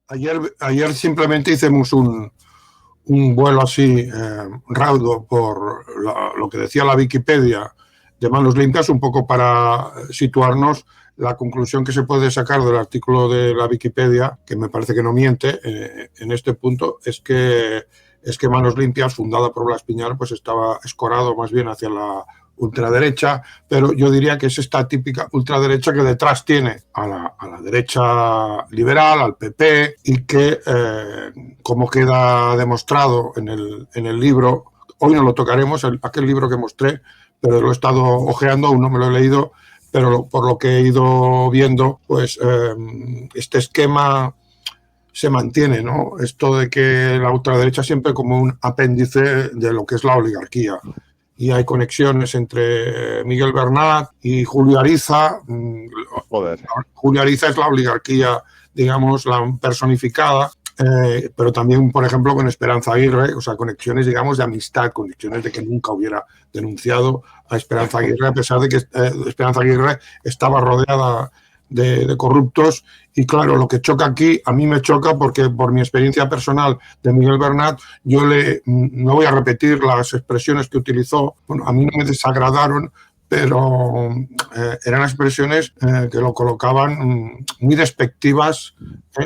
Ayer simplemente hicimos un vuelo así raudo por lo que decía la Wikipedia de Manos Limpias, un poco para situarnos. La conclusión que se puede sacar del artículo de la Wikipedia, que me parece que no miente en este punto, es que Manos Limpias, fundada por Blas Piñar, pues estaba escorado más bien hacia la ultraderecha, pero yo diría que es esta típica ultraderecha que detrás tiene a la derecha liberal, al PP, y que, como queda demostrado en el libro, hoy no lo tocaremos, aquel libro que mostré, pero lo he estado ojeando, aún no me lo he leído, pero por lo que he ido viendo, pues este esquema se mantiene, ¿no? Esto de que la ultraderecha siempre como un apéndice de lo que es la oligarquía. Y hay conexiones entre Miguel Bernat y Julio Ariza. Joder. Julio Ariza es la oligarquía, digamos, la personificada, pero también, por ejemplo, con Esperanza Aguirre, o sea, conexiones, digamos, de amistad, conexiones de que nunca hubiera denunciado a Esperanza Aguirre, a pesar de que Esperanza Aguirre estaba rodeada de corruptos. Y claro, lo que choca aquí, a mí me choca porque por mi experiencia personal de Miguel Bernat, yo no voy a repetir las expresiones que utilizó, bueno, a mí no me desagradaron, pero eran expresiones que lo colocaban muy despectivas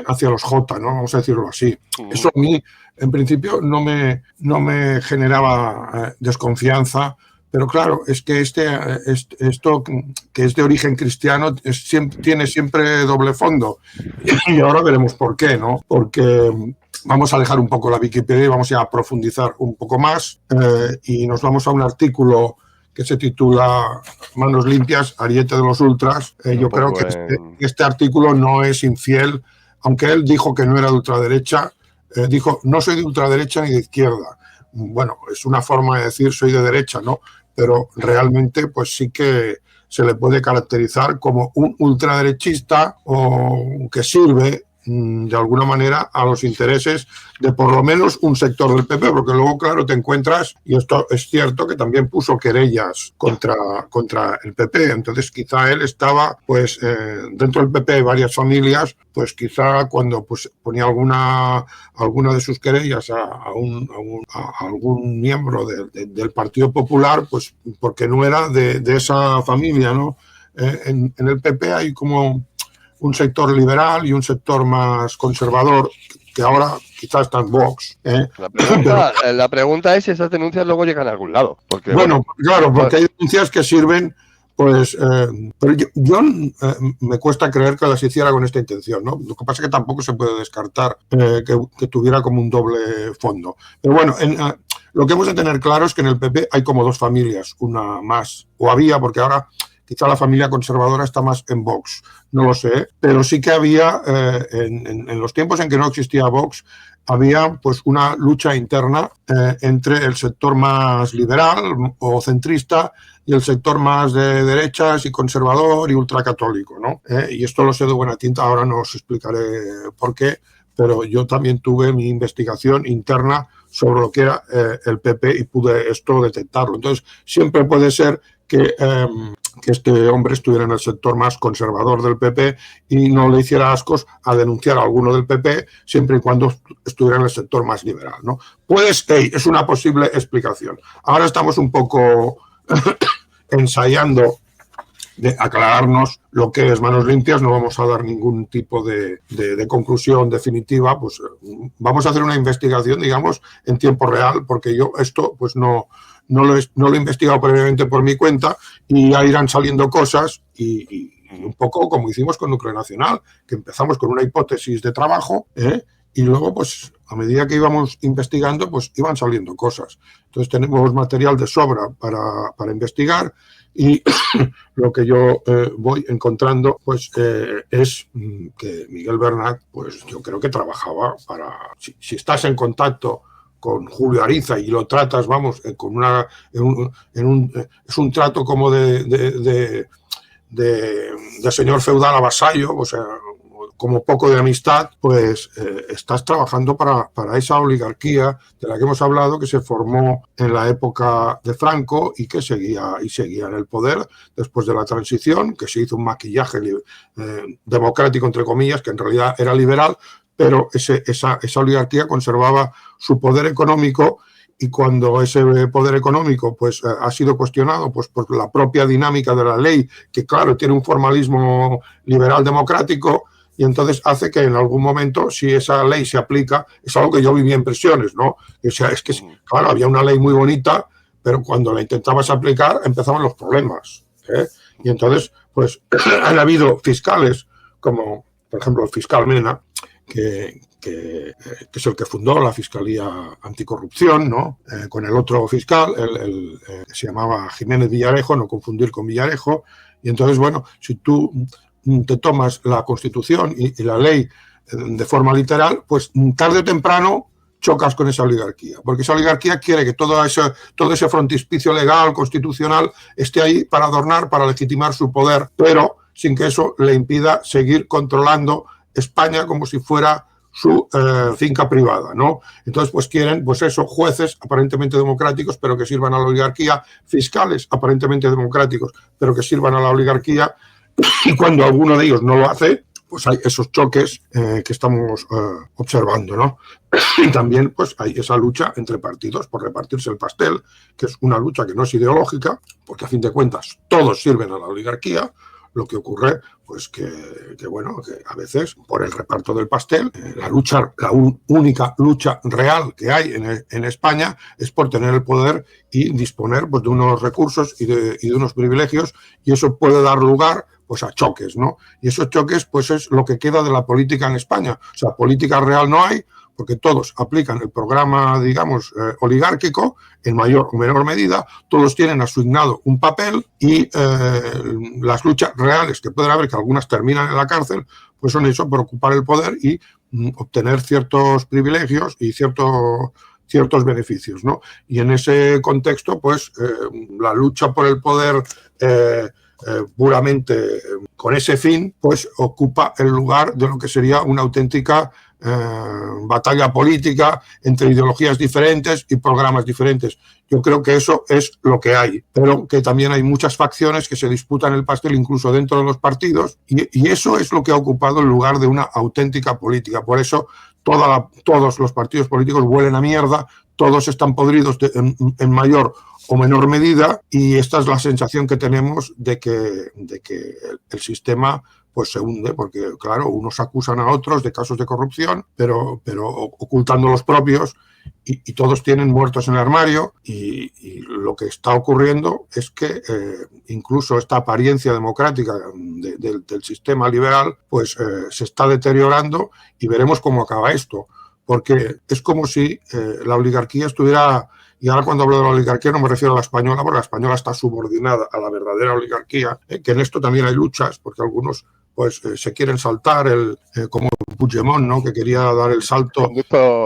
hacia los J, ¿no? Vamos a decirlo así. Eso a mí, en principio, no me generaba desconfianza. Pero claro, es que esto que es de origen cristiano tiene siempre doble fondo. Y ahora veremos por qué, ¿no? Porque vamos a dejar un poco la Wikipedia y vamos a profundizar un poco más. Y nos vamos a un artículo que se titula Manos Limpias, ariete de los ultras. Yo creo que este artículo no es infiel, aunque él dijo que no era de ultraderecha. Dijo, no soy de ultraderecha ni de izquierda. Bueno, es una forma de decir soy de derecha, ¿no? Pero realmente pues sí que se le puede caracterizar como un ultraderechista o que sirve de alguna manera a los intereses de por lo menos un sector del PP, porque luego, claro, te encuentras, y esto es cierto, que también puso querellas contra el PP, entonces quizá él estaba, pues, dentro del PP hay varias familias, pues quizá cuando pues, ponía alguna de sus querellas a algún miembro del Partido Popular, pues porque no era de esa familia, ¿no? En el PP hay como un sector liberal y un sector más conservador, que ahora quizás está en Vox. La pregunta es si esas denuncias luego llegan a algún lado. Porque, bueno, claro, porque hay denuncias que sirven, pues, pero yo me cuesta creer que las hiciera con esta intención, ¿no? Lo que pasa es que tampoco se puede descartar que tuviera como un doble fondo. Pero bueno, lo que hemos de tener claro es que en el PP hay como dos familias, una más, o había, porque ahora quizá la familia conservadora está más en Vox, no lo sé, pero sí que había, en los tiempos en que no existía Vox, había pues una lucha interna entre el sector más liberal o centrista y el sector más de derechas y conservador y ultracatólico, ¿no? Y esto lo sé de buena tinta, ahora no os explicaré por qué, pero yo también tuve mi investigación interna sobre lo que era el PP y pude esto detectarlo. Entonces, siempre puede ser que este hombre estuviera en el sector más conservador del PP y no le hiciera ascos a denunciar a alguno del PP siempre y cuando estuviera en el sector más liberal, ¿no? Es una posible explicación. Ahora estamos un poco ensayando de aclararnos lo que es Manos Limpias, no vamos a dar ningún tipo de conclusión definitiva, pues vamos a hacer una investigación, digamos, en tiempo real, porque yo esto pues no lo he investigado previamente por mi cuenta y ya irán saliendo cosas y un poco como hicimos con Núcleo Nacional, que empezamos con una hipótesis de trabajo y luego pues a medida que íbamos investigando pues iban saliendo cosas. Entonces tenemos material de sobra para investigar y lo que yo voy encontrando pues es que Miguel Bernat pues yo creo que trabajaba para, si estás en contacto con Julio Ariza y lo tratas, vamos, con es un trato como de señor feudal a vasallo, o sea, como poco de amistad, pues estás trabajando para esa oligarquía de la que hemos hablado, que se formó en la época de Franco y que seguía en el poder después de la transición, que se hizo un maquillaje democrático, entre comillas, que en realidad era liberal, pero esa oligarquía conservaba su poder económico, y cuando ese poder económico pues ha sido cuestionado pues por la propia dinámica de la ley, que claro tiene un formalismo liberal democrático, y entonces hace que en algún momento, si esa ley se aplica, es algo que yo viví en prisiones, ¿no? O sea, es que, claro, había una ley muy bonita, pero cuando la intentabas aplicar empezaban los problemas, ¿eh? Y entonces, pues, han habido fiscales, como, por ejemplo, el fiscal Mena, que es el que fundó la Fiscalía Anticorrupción, ¿no? Con el otro fiscal, que se llamaba Jiménez Villarejo, no confundir con Villarejo. Y entonces, bueno, si tú te tomas la Constitución y la ley de forma literal, pues tarde o temprano chocas con esa oligarquía, porque esa oligarquía quiere que todo ese frontispicio legal, constitucional, esté ahí para adornar, para legitimar su poder, pero sin que eso le impida seguir controlando España como si fuera su finca privada, ¿no? Entonces, pues quieren, pues eso, jueces aparentemente democráticos, pero que sirvan a la oligarquía, fiscales aparentemente democráticos, pero que sirvan a la oligarquía, y cuando alguno de ellos no lo hace, pues hay esos choques que estamos observando, ¿no? Y también pues hay esa lucha entre partidos por repartirse el pastel, que es una lucha que no es ideológica, porque a fin de cuentas todos sirven a la oligarquía. Lo que ocurre, pues que a veces por el reparto del pastel, la única lucha real que hay en España es por tener el poder y disponer pues de unos recursos y de unos privilegios, y eso puede dar lugar pues a choques, ¿no? Y esos choques pues es lo que queda de la política en España. O sea, política real no hay, porque todos aplican el programa, digamos, oligárquico, en mayor o menor medida, todos tienen asignado un papel, y las luchas reales que pueden haber, que algunas terminan en la cárcel, pues son eso, por ocupar el poder y obtener ciertos privilegios y ciertos beneficios, ¿no? Y en ese contexto, pues, la lucha por el poder puramente con ese fin, pues ocupa el lugar de lo que sería una auténtica batalla política entre ideologías diferentes y programas diferentes. Yo creo que eso es lo que hay, pero que también hay muchas facciones que se disputan el pastel incluso dentro de los partidos, y eso es lo que ha ocupado el lugar de una auténtica política. Por eso todos los partidos políticos huelen a mierda, todos están podridos en mayor o menor medida, y esta es la sensación que tenemos de que el sistema pues se hunde, porque claro, unos acusan a otros de casos de corrupción, pero ocultando los propios, y todos tienen muertos en el armario, y lo que está ocurriendo es que incluso esta apariencia democrática del sistema liberal pues se está deteriorando, y veremos cómo acaba esto, porque es como si la oligarquía estuviera... Y ahora cuando hablo de la oligarquía no me refiero a la española, porque la española está subordinada a la verdadera oligarquía, que en esto también hay luchas, porque algunos pues se quieren saltar, como Puigdemont, ¿no? Que quería dar el salto.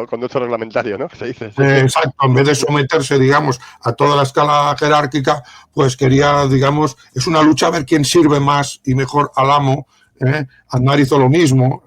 Conducto reglamentario, ¿no? Se dice. Sí. Exacto, en vez de someterse, digamos, a toda la escala jerárquica, pues quería, digamos, es una lucha a ver quién sirve más y mejor al amo. Aznar hizo lo mismo,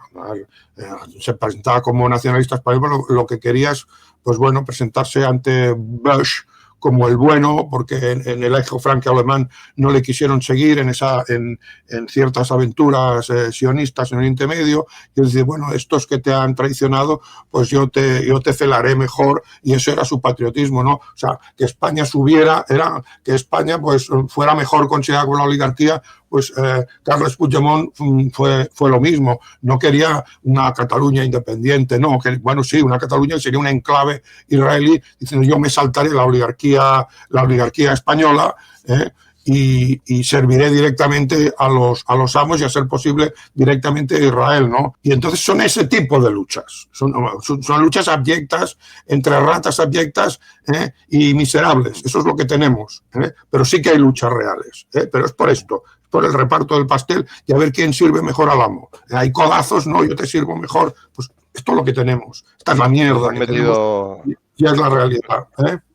se presentaba como nacionalista español, lo que quería es, pues bueno, presentarse ante Bush como el bueno, porque en el eje franco-alemán no le quisieron seguir en ciertas aventuras sionistas en Oriente Medio, y dice, bueno, estos que te han traicionado, pues yo te celaré mejor, y eso era su patriotismo, ¿no? O sea, que España que España pues fuera mejor considerada con la oligarquía, pues Carles Puigdemont fue lo mismo, no quería una Cataluña independiente, no, bueno, sí, una Cataluña sería un enclave israelí, diciendo yo me saltaré la oligarquía española, y serviré directamente a los amos, y a ser posible directamente a Israel, ¿no? Y entonces son ese tipo de luchas, son luchas abyectas entre ratas abyectas y miserables, eso es lo que tenemos, pero sí que hay luchas reales, pero es por esto, por el reparto del pastel, y a ver quién sirve mejor al amo. Hay codazos, no, yo te sirvo mejor, pues esto es lo que tenemos, esta es la mierda que tenemos, y es la realidad,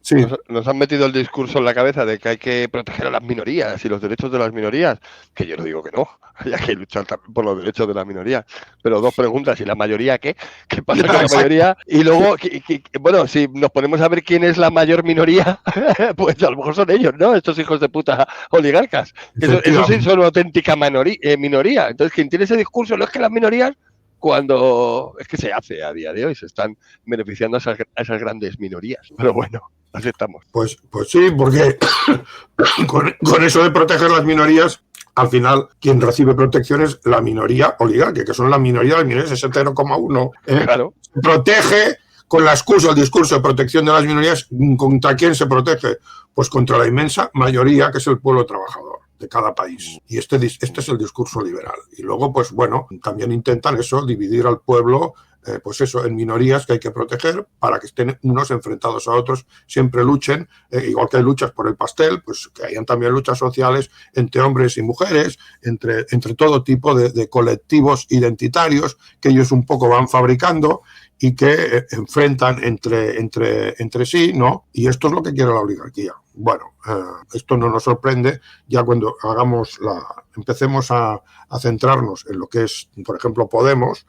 Sí. Nos han metido el discurso en la cabeza de que hay que proteger a las minorías y los derechos de las minorías, que yo no digo que no, hay que luchar también por los derechos de las minorías. Pero dos preguntas, ¿y la mayoría qué? ¿Qué pasa con la mayoría? Y luego, bueno, si nos ponemos a ver quién es la mayor minoría, pues a lo mejor son ellos, ¿no? Estos hijos de puta oligarcas. Eso sí son una auténtica minoría. Entonces, quien tiene ese discurso no es que las minorías, cuando es que se hace a día de hoy, se están beneficiando a esas grandes minorías. Pero bueno, así estamos. Pues sí, porque con eso de proteger las minorías, al final quien recibe protección es la minoría oligarca, que son la minoría de las minorías, ese 0,1. Claro. Se protege con la excusa, el discurso de protección de las minorías. ¿Contra quién se protege? Pues contra la inmensa mayoría, que es el pueblo trabajador de cada país. Y este es el discurso liberal. Y luego, pues bueno, también intentan eso, dividir al pueblo, pues eso, en minorías que hay que proteger para que estén unos enfrentados a otros, siempre luchen, igual que hay luchas por el pastel, pues que hayan también luchas sociales entre hombres y mujeres, entre todo tipo de colectivos identitarios que ellos un poco van fabricando y que enfrentan entre sí, ¿no? Y esto es lo que quiere la oligarquía. Bueno, esto no nos sorprende ya cuando empecemos a centrarnos en lo que es, por ejemplo, Podemos.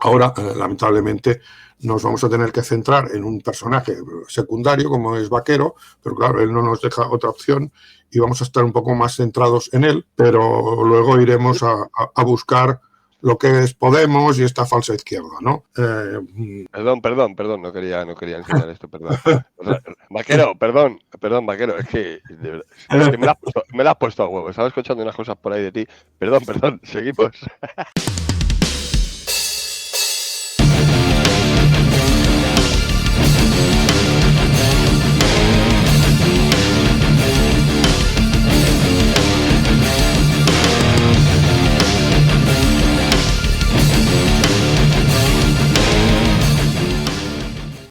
Ahora, lamentablemente, nos vamos a tener que centrar en un personaje secundario como es Vaquero, pero claro, él no nos deja otra opción y vamos a estar un poco más centrados en él, pero luego iremos a buscar lo que es Podemos y esta falsa izquierda, ¿no? Perdón, no quería enseñar esto, perdón. O sea, Vaquero, perdón, Vaquero, es que me la has puesto a huevo, estaba escuchando unas cosas por ahí de ti. Perdón, seguimos.